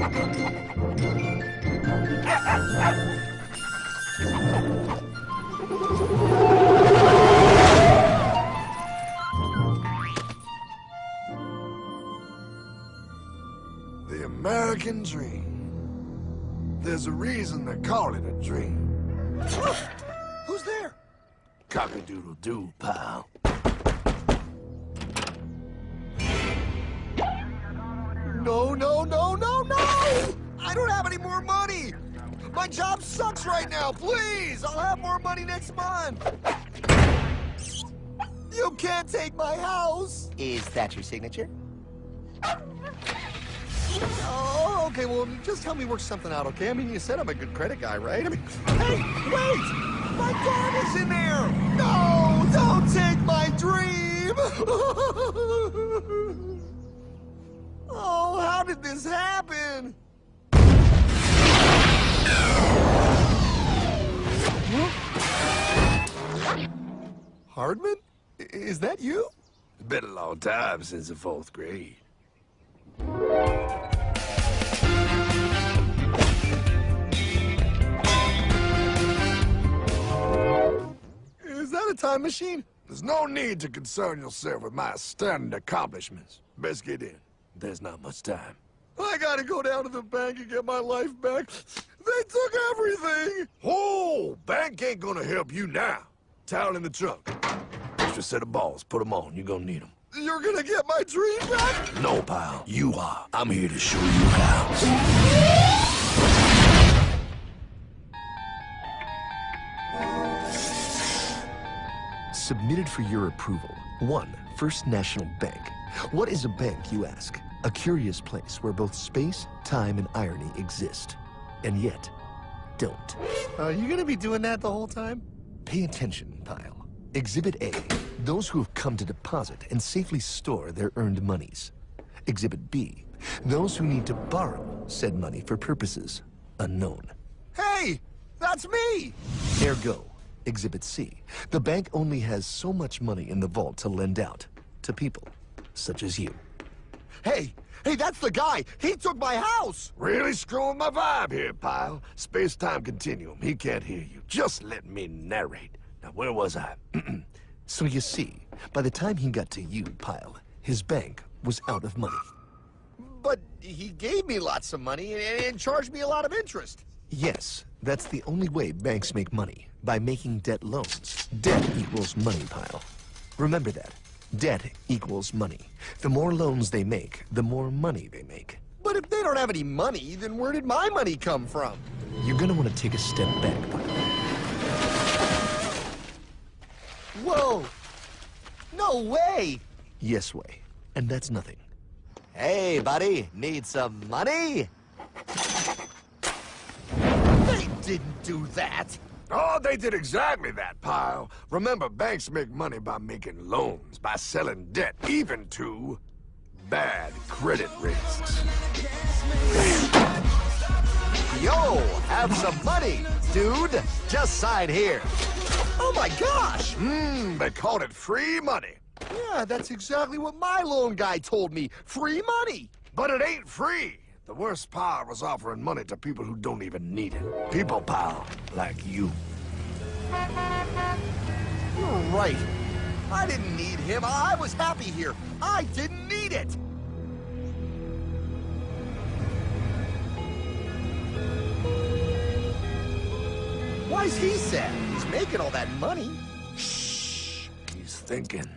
The American dream. There's a reason they call it a dream. Who's there? Cock-a-doodle-doo, pal. No, no, no, no, no! I don't have any more money! My job sucks right now, please! I'll have more money next month! You can't take my house! Is that your signature? Oh, okay, well, just help me work something out, okay? I mean, you said I'm a good credit guy, right? I mean, hey, wait! My dad is in there! No, don't take my dream! Oh, how did this happen? Hardman? Is that you? It's been a long time since the 4th grade. Is that a time machine? There's no need to concern yourself with my stunning accomplishments. Best get in. There's not much time. I gotta go down to the bank and get my life back. They took everything! Oh, bank ain't gonna help you now. Towel in the trunk. Extra set of balls. Put them on. You're gonna need them. You're gonna get my dream back? No, pal. You are. I'm here to show you how. Submitted for your approval. 1. First National Bank. What is a bank, you ask? A curious place where both space, time, and irony exist. And yet, don't. Are you gonna be doing that the whole time? Pay attention, pile. Exhibit A. Those who have come to deposit and safely store their earned monies. Exhibit B. Those who need to borrow said money for purposes unknown. Hey! That's me! Ergo, Exhibit C. The bank only has so much money in the vault to lend out to people such as you. Hey! Hey, that's the guy! He took my house! Really screwing my vibe here, pal. Space-time continuum. He can't hear you. Just let me narrate. Now, where was I? So you see, by the time he got to you, Pile, his bank was out of money. But he gave me lots of money and charged me a lot of interest. Yes, that's the only way banks make money, by making debt loans. Debt equals money, Pile. Remember that. Debt equals money. The more loans they make, the more money they make. But if they don't have any money, then where did my money come from? You're gonna want to take a step back, Pile. Whoa! No way! Yes way. And that's nothing. Hey, buddy, need some money? They didn't do that! Oh, they did exactly that, pal. Remember, banks make money by making loans, by selling debt, even to bad credit risks. Yo, have some money, dude. Just sign here. Oh my gosh! They called it free money. Yeah, that's exactly what my loan guy told me. Free money! But it ain't free. The worst part was offering money to people who don't even need it. People, pal, like you. You're right. I didn't need him. I was happy here. I didn't need it. Why's he sad? He's making all that money. Shh. He's thinking.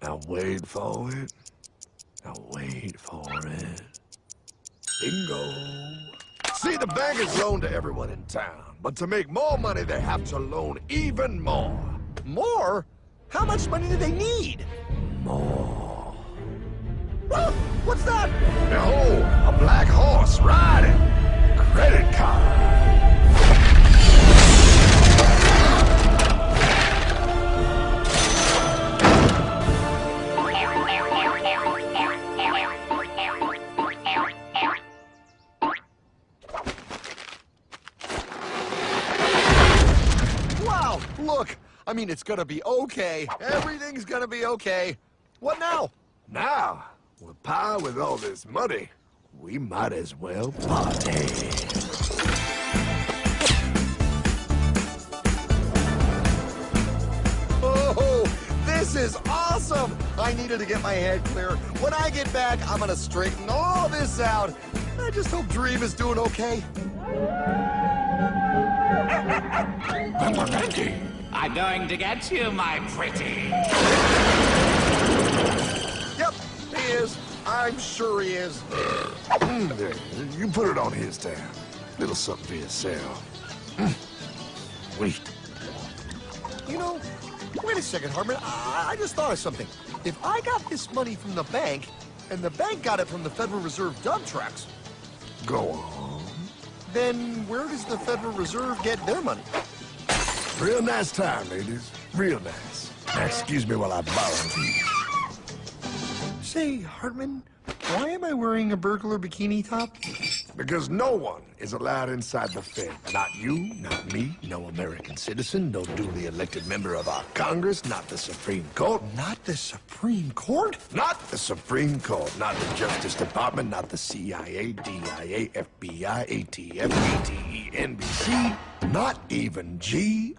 Now wait for it. Now wait for it. Bingo. See, the bank is loaned to everyone in town, but to make more money, they have to loan even more. More? How much money do they need? More. Ah, what's that? Behold, a black horse riding. Credit card. Wow, look. I mean, it's gonna be okay. Everything's gonna be okay. What now? Now, Well, Pa, with all this money, we might as well party. Oh, this is awesome! I needed to get my head clear. When I get back, I'm gonna straighten all this out. I just hope Dream is doing okay. I'm going to get you, my pretty. Yep, he is. I'm sure he is. There, you put it on his tab. Little something for yourself. Wait. You know, wait a second, Hartman. I just thought of something. If I got this money from the bank, and the bank got it from the Federal Reserve dump trucks, Go on. then where does the Federal Reserve get their money? Real nice time, ladies. Real nice. Now, excuse me while I borrow these. Say, Hartman, why am I wearing a burglar bikini top? Because no one is allowed inside the Fed. Not you, not me, no American citizen, no duly elected member of our Congress, not the Supreme Court. Not the Supreme Court? Not the Supreme Court, not the Justice Department, not the CIA, DIA, FBI, ATF, ATE, NBC, not even G.O.D.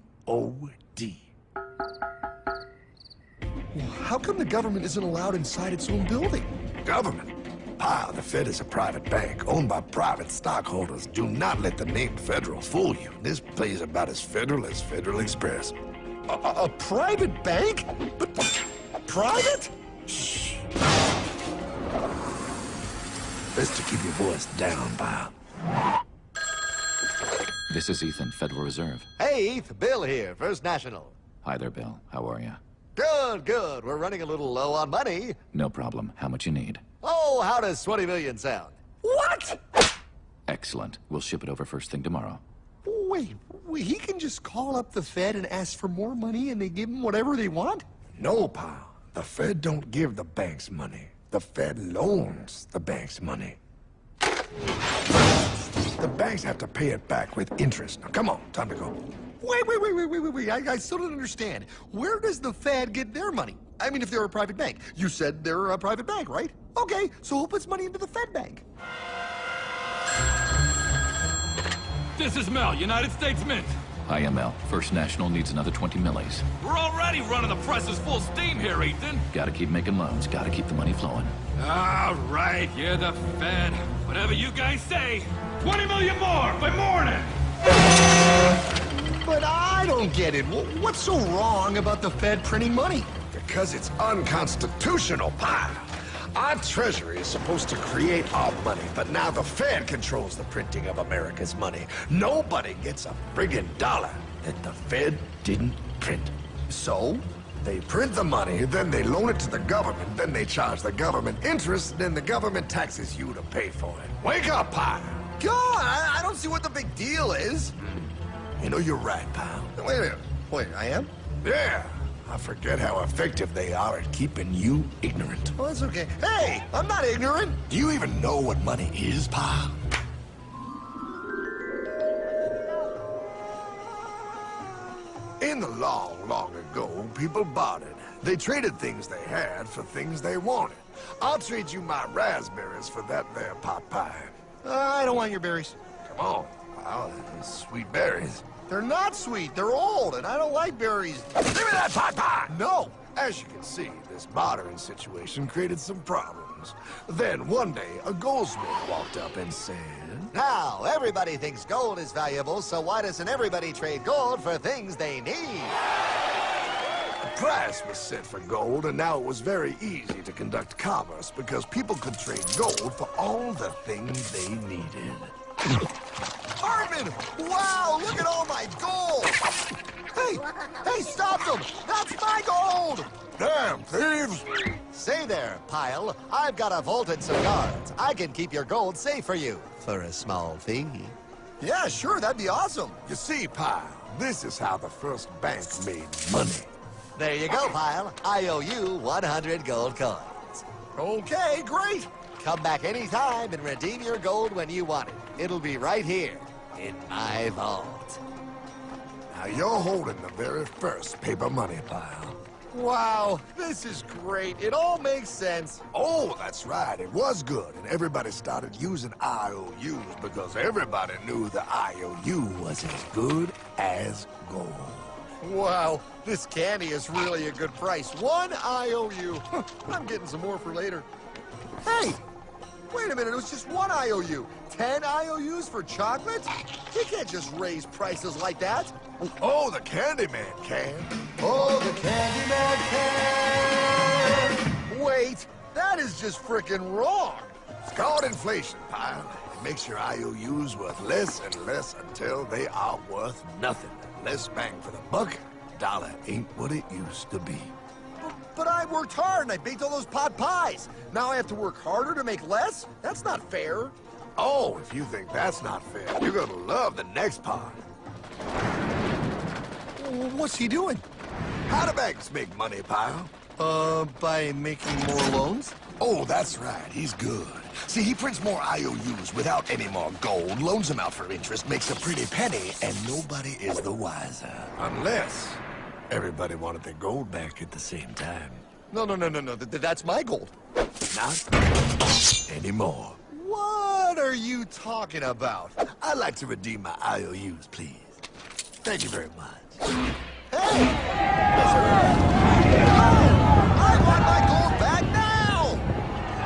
How come the government isn't allowed inside its own building? Government? Pa, the Fed is a private bank owned by private stockholders. Do not let the name Federal fool you. This place is about as federal as Federal Express. A private bank? But private? Shh. Best to keep your voice down, Pa. This is Ethan, Federal Reserve. Hey, Eth, Bill here, First National. Hi there, Bill. How are you? Good, good. We're running a little low on money. No problem. How much you need? Oh, how does 20 million sound? What? Excellent. We'll ship it over first thing tomorrow. Wait, he can just call up the Fed and ask for more money and they give him whatever they want? No, Pa. The Fed don't give the banks money. The Fed loans the banks money. The banks have to pay it back with interest. Now, come on, time to go. Wait. I still don't understand. Where does the Fed get their money? I mean, if they're a private bank. You said they're a private bank, right? Okay, so who puts money into the Fed bank? This is Mel, United States Mint. Hi, ML. First National needs another 20 millis. We're already running the presses full steam here, Ethan. Gotta keep making loans. Gotta keep the money flowing. All right, you're the Fed. Whatever you guys say. 20 million more by morning. But I don't get it. What's so wrong about the Fed printing money? Because it's unconstitutional, Pa. Our Treasury is supposed to create our money, but now the Fed controls the printing of America's money. Nobody gets a friggin' dollar that the Fed didn't print. So? They print the money, then they loan it to the government, then they charge the government interest, then the government taxes you to pay for it. Wake up, Pa! God, I don't see what the big deal is. You know, you're right, pal. Wait a minute. Wait, I am? Yeah. I forget how effective they are at keeping you ignorant. Well, that's okay. Hey, I'm not ignorant. Do you even know what money is, Pa? In the long, long ago, people bartered. They traded things they had for things they wanted. I'll trade you my raspberries for that there pot pie. I don't want your berries. Come on, pal. Those sweet berries. They're not sweet. They're old, and I don't like berries. Give me that pot pie! No. As you can see, this bartering situation created some problems. Then one day, a goldsmith walked up and said, Now, everybody thinks gold is valuable, so why doesn't everybody trade gold for things they need? a price was set for gold, and now it was very easy to conduct commerce because people could trade gold for all the things they needed. Hartman! Wow, look at all my gold! Hey, stop them! That's my gold! Damn thieves! Say there, Pile. I've got a vault and some guards. I can keep your gold safe for you for a small fee. Yeah, sure, that'd be awesome. You see, Pile, this is how the first bank made money. There you go, Pile. I owe you 100 gold coins. Okay, great. Come back anytime and redeem your gold when you want it. It'll be right here in my vault. Now you're holding the very first paper money, Pile. Wow, this is great. It all makes sense. Oh, that's right. It was good. And everybody started using IOUs because everybody knew the IOU was as good as gold. Wow, this candy is really a good price. 1 IOU. I'm getting some more for later. Hey, wait a minute. It was just 1 IOU. 10 IOUs for chocolate? You can't just raise prices like that. Oh, the Candyman can. Oh, the Candyman can! Wait, that is just frickin' wrong. It's called inflation, pal. It makes your IOUs worth less and less until they are worth nothing. Less bang for the buck. Dollar ain't what it used to be. But I worked hard and I baked all those pot pies. Now I have to work harder to make less? That's not fair. Oh, if you think that's not fair, you're gonna love the next part. What's he doing? How do banks make money, pal? By making more loans? Oh, that's right. He's good. See, he prints more IOUs without any more gold, loans them out for interest, makes a pretty penny, and nobody is the wiser. Unless everybody wanted their gold back at the same time. No. That's my gold. Not anymore. What are you talking about? I'd like to redeem my IOUs, please. Thank you very much. Hey! No! I want my gold back now!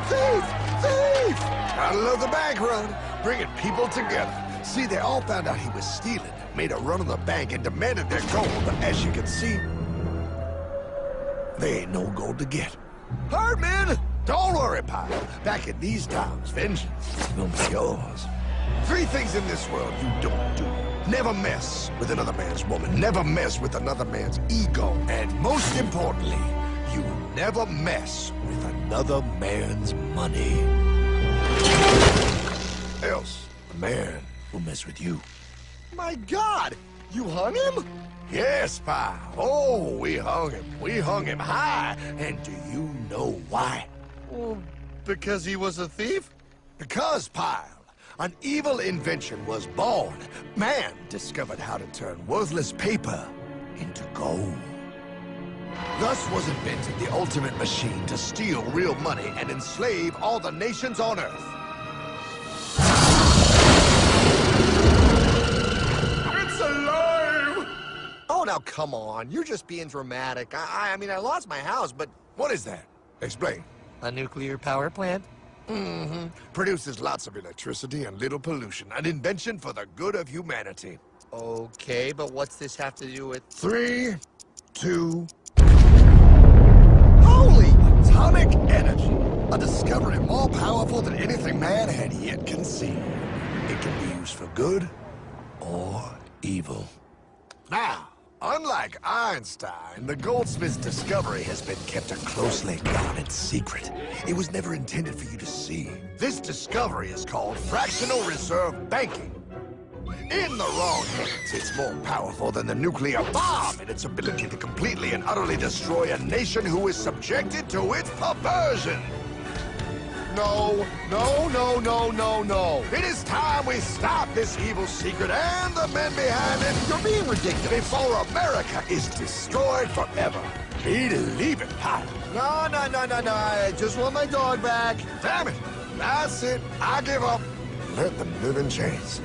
Thief! Thief! I love the bank run, bringing people together. See, they all found out he was stealing, made a run on the bank, and demanded their gold. But as you can see, there ain't no gold to get. Hardman! Don't worry, pal. Back in these times, vengeance will be yours. 3 things in this world you don't do. Never mess with another man's woman. Never mess with another man's ego. And most importantly, you never mess with another man's money. Else, the man will mess with you. My God! You hung him? Yes, pal. Oh, we hung him. We hung him high. And do you know why? Well, because he was a thief? Because, pal, an evil invention was born. Man discovered how to turn worthless paper into gold. Thus was invented the ultimate machine to steal real money and enslave all the nations on Earth. It's alive! Oh, now come on. You're just being dramatic. I mean, I lost my house, but... What is that? Explain. A nuclear power plant? Mm-hmm. Produces lots of electricity and little pollution. An invention for the good of humanity. Okay, but what's this have to do with... 3, 2... Holy! Atomic energy. A discovery more powerful than anything man had yet conceived. It can be used for good or evil. Now, unlike Einstein, the goldsmith's discovery has been kept a closely guarded secret. It was never intended for you to see. This discovery is called fractional reserve banking. In the wrong hands, it's more powerful than the nuclear bomb in its ability to completely and utterly destroy a nation who is subjected to its perversion. No. It is time we stop this evil secret and the men behind it. You're being ridiculous. Before America is destroyed forever. Believe it, pal. No. I just want my dog back. Damn it. That's it. I give up. Let them live in chains.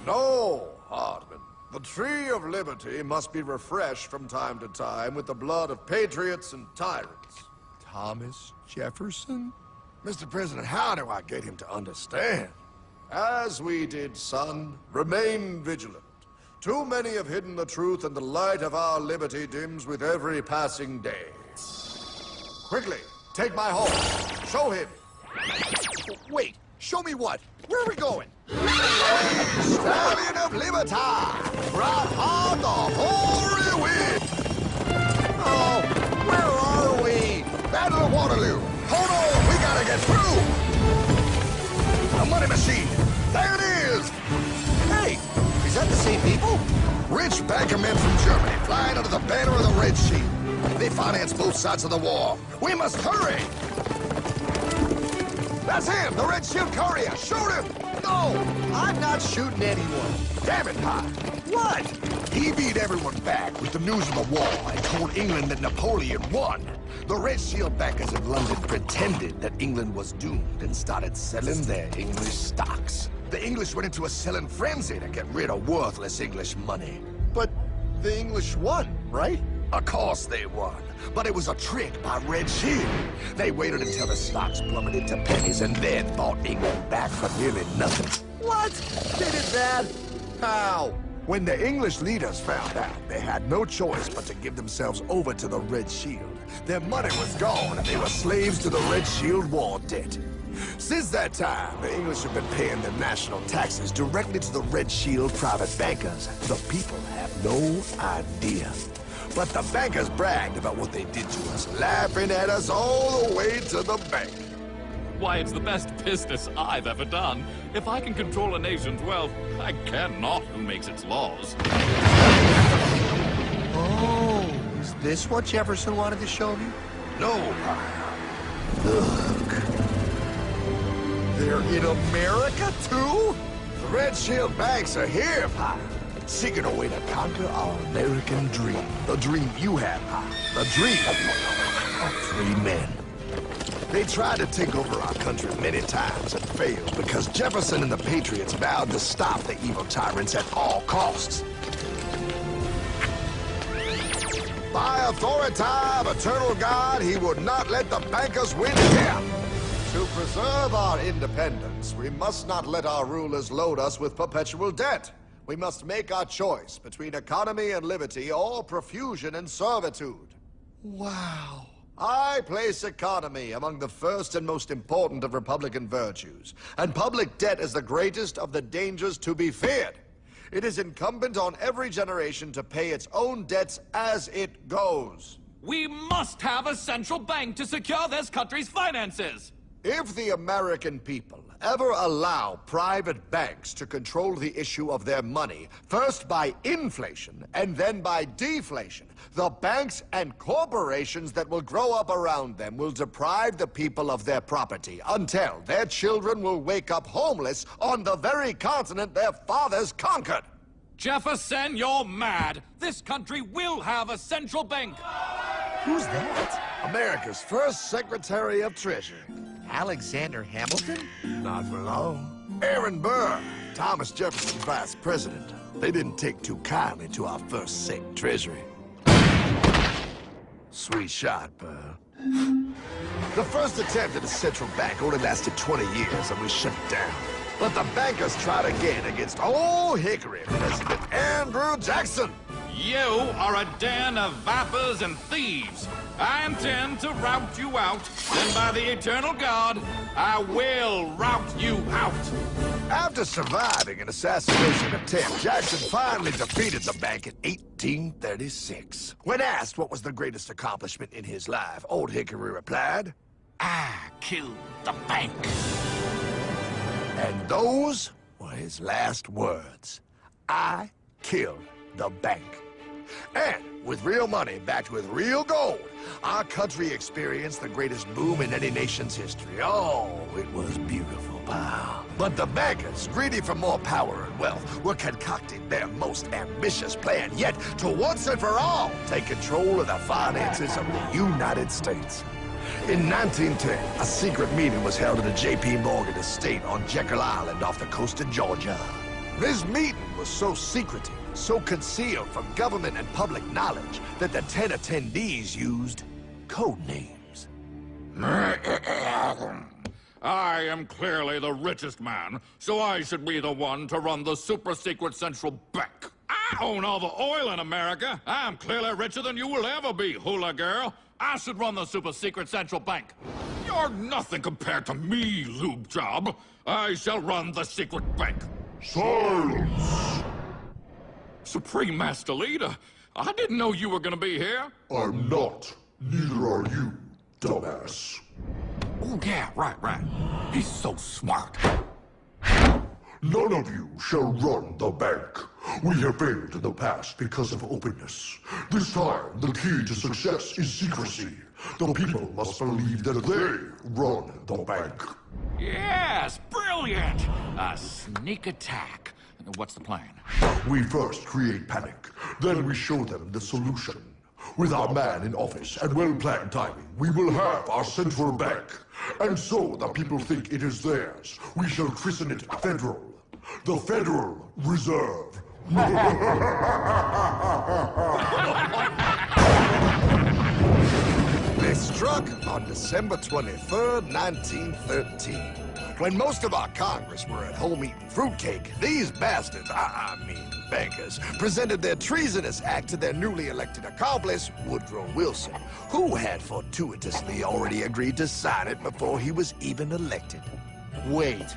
No, Hardman. The tree of liberty must be refreshed from time to time with the blood of patriots and tyrants. Thomas Jefferson? Mr. President, how do I get him to understand? As we did, son, remain vigilant. Too many have hidden the truth, and the light of our liberty dims with every passing day. Quickly, take my horse. Show him. Wait, show me what? Where are we going? Stallion of Liberty! Brought on the hoary wind! Oh, where are we? Battle of Waterloo! Hold on, we gotta get through! A money machine! There it is! Hey, is that the same people? Rich banker men from Germany flying under the banner of the Red Sheet. They finance both sides of the war. We must hurry! That's him, the Red Shield courier! Shoot him! No, I'm not shooting anyone. Damn it, Pie! What? He beat everyone back with the news of the war and told England that Napoleon won. The Red Shield bankers in London pretended that England was doomed and started selling their English stocks. The English went into a selling frenzy to get rid of worthless English money. But the English won, right? Of course they won, but it was a trick by Red Shield. They waited until the stocks plummeted to pennies and then bought England back for nearly nothing. What? They did that? How? When the English leaders found out, they had no choice but to give themselves over to the Red Shield. Their money was gone, and they were slaves to the Red Shield war debt. Since that time, the English have been paying their national taxes directly to the Red Shield private bankers. The people have no idea. But the bankers bragged about what they did to us, laughing at us all the way to the bank. Why, it's the best business I've ever done. If I can control a nation's wealth, I care not who makes its laws. Oh, is this what Jefferson wanted to show me? No, look. They're in America, too? The Red Shield banks are here, Pop. Seeking a way to conquer our American dream. The dream you have, Pop. The dream of free men. They tried to take over our country many times and failed because Jefferson and the Patriots vowed to stop the evil tyrants at all costs. By authority of eternal God, he would not let the bankers win again. To preserve our independence, we must not let our rulers load us with perpetual debt. We must make our choice between economy and liberty or profusion and servitude. Wow. I place economy among the first and most important of Republican virtues, and public debt is the greatest of the dangers to be feared. It is incumbent on every generation to pay its own debts as it goes. We must have a central bank to secure this country's finances. If the American people ever allow private banks to control the issue of their money, first by inflation and then by deflation, the banks and corporations that will grow up around them will deprive the people of their property until their children will wake up homeless on the very continent their fathers conquered. Jefferson, you're mad. This country will have a central bank. Who's that? America's first Secretary of Treasury. Alexander Hamilton? Not for long. Aaron Burr, Thomas Jefferson's vice president. They didn't take too kindly to our first Sec Treasury. Sweet shot, Burr. The first attempt at a central bank only lasted 20 years and we shut it down. But the bankers tried again against Old Hickory President Andrew Jackson. You are a den of vipers and thieves. I intend to rout you out, and by the eternal God, I will rout you out. After surviving an assassination attempt, Jackson finally defeated the bank in 1836. When asked what was the greatest accomplishment in his life, Old Hickory replied, I killed the bank. and those were his last words. I killed the bank. And with real money backed with real gold, our country experienced the greatest boom in any nation's history. Oh, it was beautiful, pal. But the bankers, greedy for more power and wealth, were concocting their most ambitious plan yet to once and for all take control of the finances of the United States. In 1910, a secret meeting was held at a J.P. Morgan estate on Jekyll Island off the coast of Georgia. This meeting was so secretive, so concealed from government and public knowledge that the 10 attendees used code names. I am clearly the richest man, so I should be the one to run the super-secret central bank. I own all the oil in America. I'm clearly richer than you will ever be, hula girl. I should run the super-secret central bank. You're nothing compared to me, lube job. I shall run the secret bank. Silence! Supreme Master Leader, I didn't know you were gonna be here. I'm not. Neither are you, dumbass. Oh, yeah, right. He's so smart. None of you shall run the bank. We have failed in the past because of openness. This time, the key to success is secrecy. The people must believe that they run the bank. Yes, brilliant! A sneak attack. What's the plan? We first create panic, then we show them the solution. With our man in office and well-planned timing, we will have our central bank. And so the people think it is theirs. We shall christen it Federal. The Federal Reserve. They struck on December 23rd, 1913. When most of our Congress were at home eating fruitcake, these bastards, I mean bankers, presented their treasonous act to their newly elected accomplice, Woodrow Wilson, who had fortuitously already agreed to sign it before he was even elected. Wait,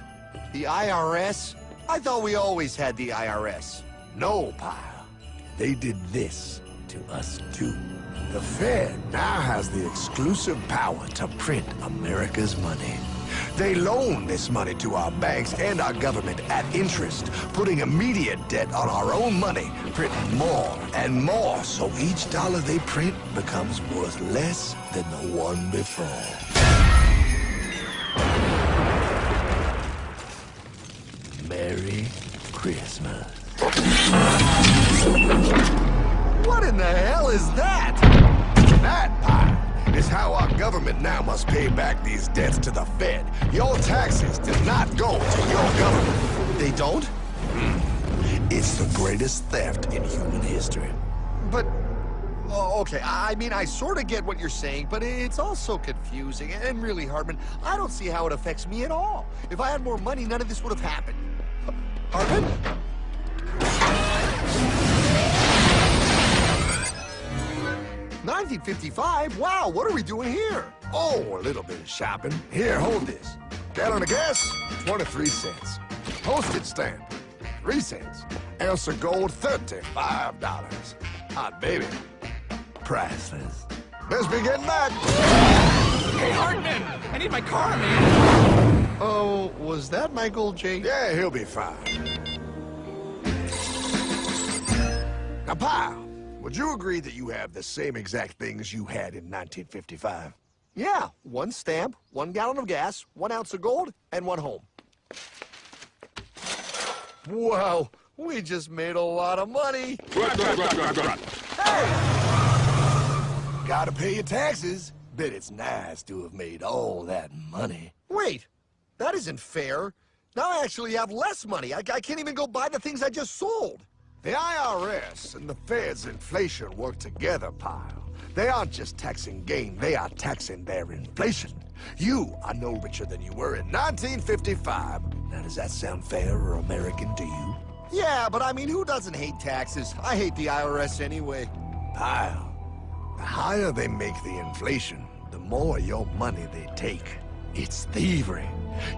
the IRS? I thought we always had the IRS. No, pal. They did this to us too. The Fed now has the exclusive power to print America's money. They loan this money to our banks and our government at interest, putting immediate debt on our own money, printing more and more, so each dollar they print becomes worth less than the one before. Merry Christmas. What in the hell is that? That, pal, is how our government now must pay back these debts to the Fed. Your taxes do not go to your government. They don't? It's the greatest theft in human history. But, oh, okay, I mean, I sort of get what you're saying, but it's also confusing. And really, Hartman, I don't see how it affects me at all. If I had more money, none of this would have happened. Hartman? 1955? Wow, what are we doing here? Oh, a little bit of shopping. Here, hold this. Gallon of gas, 23 cents. Postage stamp, 3 cents. Ounce of gold, $35. Hot baby, priceless. Best be getting back. Hey, Hartman! I need my car, man! Oh, was that Michael J? Yeah, he'll be fine. Now, pal, would you agree that you have the same exact things you had in 1955? Yeah, 1 stamp, 1 gallon of gas, 1 ounce of gold, and 1 home. Wow, we just made a lot of money. Hey! Gotta pay your taxes. Bet it's nice to have made all that money. Wait, that isn't fair. Now I actually have less money. I can't even go buy the things I just sold. The IRS and the Fed's inflation work together, pal. They aren't just taxing gain, they are taxing their inflation. You are no richer than you were in 1955. Now, does that sound fair or American to you? Yeah, but I mean, who doesn't hate taxes? I hate the IRS anyway. Pal, the higher they make the inflation, the more your money they take. It's thievery.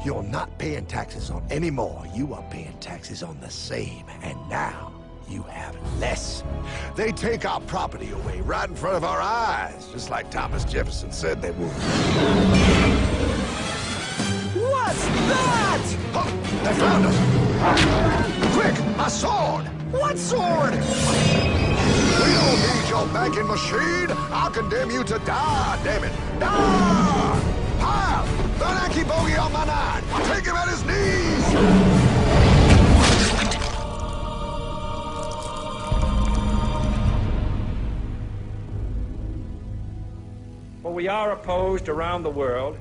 You're not paying taxes on any more. You are paying taxes on the same. And now, you have less. They take our property away right in front of our eyes, just like Thomas Jefferson said they would. What's that? Oh, they found us! Quick, a sword! What sword? We don't need your banking machine! I'll condemn you to die, damn it! Die! Pile! The Yankee bogey on my 9! Take him at his knees! For we are opposed around the world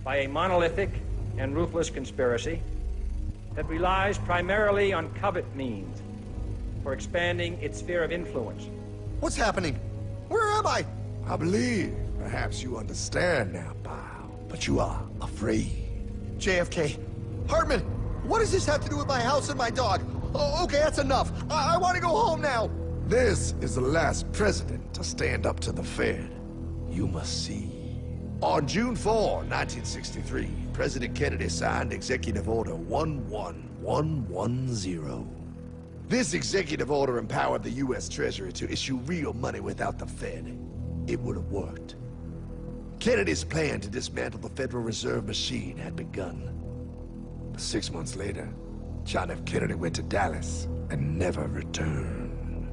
by a monolithic and ruthless conspiracy that relies primarily on covert means for expanding its sphere of influence. What's happening? Where am I? I believe perhaps you understand now, pal, but you are afraid. JFK. Hartman, what does this have to do with my house and my dog? Oh, okay, that's enough. I want to go home now. This is the last president to stand up to the Fed. You must see. On June 4, 1963, President Kennedy signed Executive Order 11110. This executive order empowered the U.S. Treasury to issue real money without the Fed. It would have worked. Kennedy's plan to dismantle the Federal Reserve machine had begun. But 6 months later, John F. Kennedy went to Dallas and never returned.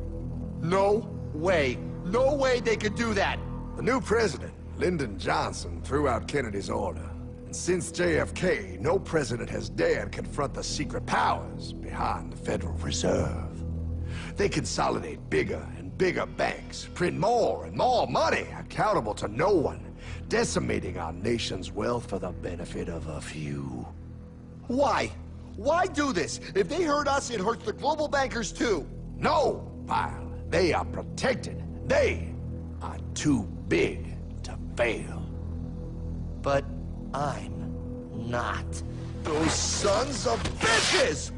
No way. No way they could do that. The new president, Lyndon Johnson, threw out Kennedy's order, And since JFK, no president has dared confront the secret powers behind the Federal Reserve. They consolidate bigger and bigger banks, print more and more money, accountable to no one, decimating our nation's wealth for the benefit of a few. Why? Why do this? If they hurt us, it hurts the global bankers too. No, pal. They are protected. They are too big to fail. But I'm not. Those sons of bitches!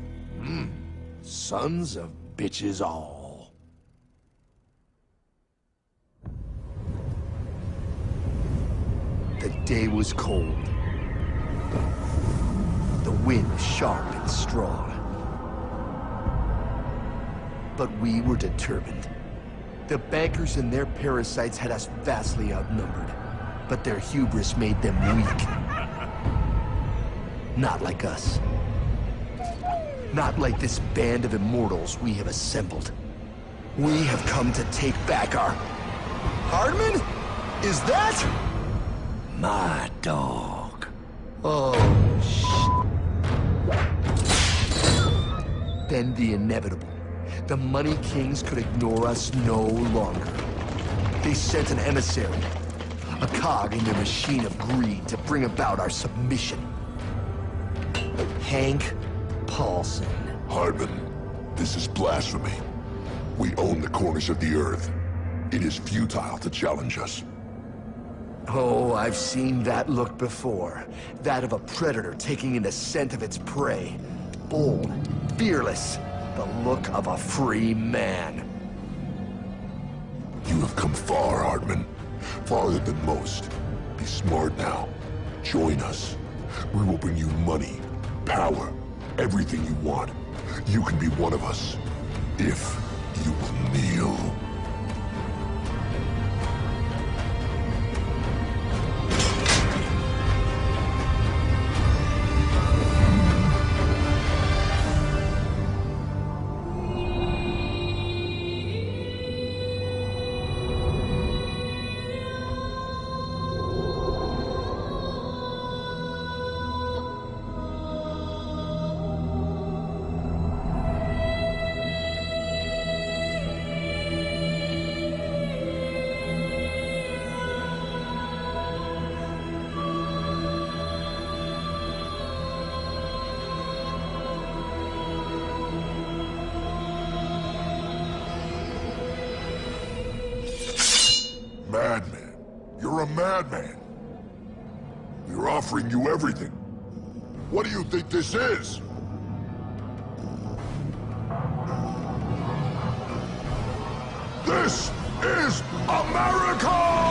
Sons of bitches all. The day was cold. The wind sharp and strong. But we were determined. The bankers and their parasites had us vastly outnumbered, but their hubris made them weak. Not like us. Not like this band of immortals we have assembled. We have come to take back our... Hardman? Is that? My dog. Oh, Then the inevitable. The Money Kings could ignore us no longer. They sent an emissary, a cog in their machine of greed to bring about our submission. Hank Paulson. Hardman, this is blasphemy. We own the corners of the earth. It is futile to challenge us. Oh, I've seen that look before. That of a predator taking in the scent of its prey. Bold, fearless, the look of a free man. You have come far, Hardman. Farther than most. Be smart now. Join us. We will bring you money, power, everything you want. You can be one of us, if you will kneel. Madman. You're a madman. We're offering you everything. What do you think this is? This is America!